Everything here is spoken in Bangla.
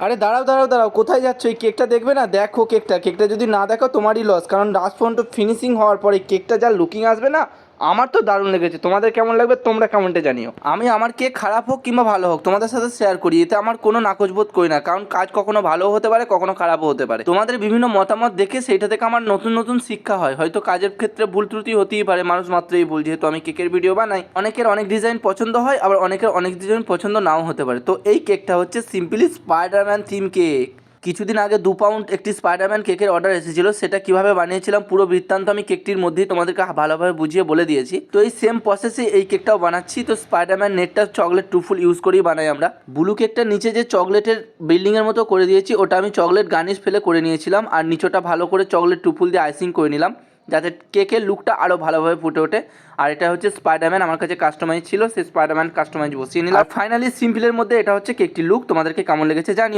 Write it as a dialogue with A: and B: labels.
A: আরে দাঁড়াও দাঁড়াও দাঁড়াও, কোথায় যাচ্ছ? এই কেকটা দেখবে না? দেখো কেকটা, কেকটা যদি না দেখো তোমারই লস, কারণ লাস্ট পর্যন্ত ফিনিশিং হওয়ার পরে কেকটা যা লুকিং আসবে না, আমার তো দারুণ লেগেছে। তোমাদের কেমন লাগবে তোমরা কমেন্টে জানিও। আমি আমার কেক খারাপ হোক কিংবা ভালো হোক তোমাদের সাথে শেয়ার করি, এতে আমার কোনো নাকচ বোধ করি না, কারণ কাজ কখনো ভালোও হতে পারে কখনো খারাপও হতে পারে। তোমাদের বিভিন্ন মতামত দেখে সেইটা থেকে আমার নতুন নতুন শিক্ষা হয়। হয়তো কাজের ক্ষেত্রে ভুল ত্রুটি হতেই পারে, মানুষ মাত্রই ভুল, যেহেতু আমি কেকের ভিডিও বানাই। অনেকের অনেক ডিজাইন পছন্দ হয়, আবার অনেকের অনেক ডিজাইন পছন্দ নাও হতে পারে। তো এই কেকটা হচ্ছে সিম্পলি স্পাইডারম্যান থিম কেক। কিছুদিন আগে 2 পাউন্ড একটি স্পাইডারম্যান কেকের অর্ডার এসেছিল, সেটা কিভাবে বানিয়েছিলাম পুরো বৃত্তান্ত আমি কেকটির মধ্যেই তোমাদেরকে ভালোভাবে বুঝিয়ে বলে দিয়েছি। তো এই সেম প্রসেসে এই কেকটাও বানাচ্ছি। তো স্পাইডারম্যান নেটটা চকলেট ট্রুফল ইউজ করেই বানাই আমরা। ব্লু কেকটার নিচে যে চকলেটের বিল্ডিংয়ের মতো করে দিয়েছি, ওটা আমি চকলেট গার্নিশ ফেলে করে নিয়েছিলাম, আর নিচটা ভালো করে চকলেট ট্রুফল দিয়ে আইসিং করে নিলাম, যাতে কেকের লুকটা আরও ভালোভাবে ফুটে ওঠে। আর এটা হচ্ছে স্পাইডারম্যান, আমার কাছে কাস্টমাইজ ছিল, সেই স্পাইডারম্যান কাস্টমাইজ বসিয়ে নিলাম। আর ফাইনালি সিম্পলের মধ্যে এটা হচ্ছে কেকটির লুক। তোমাদেরকে কেমন লেগেছে জানিও।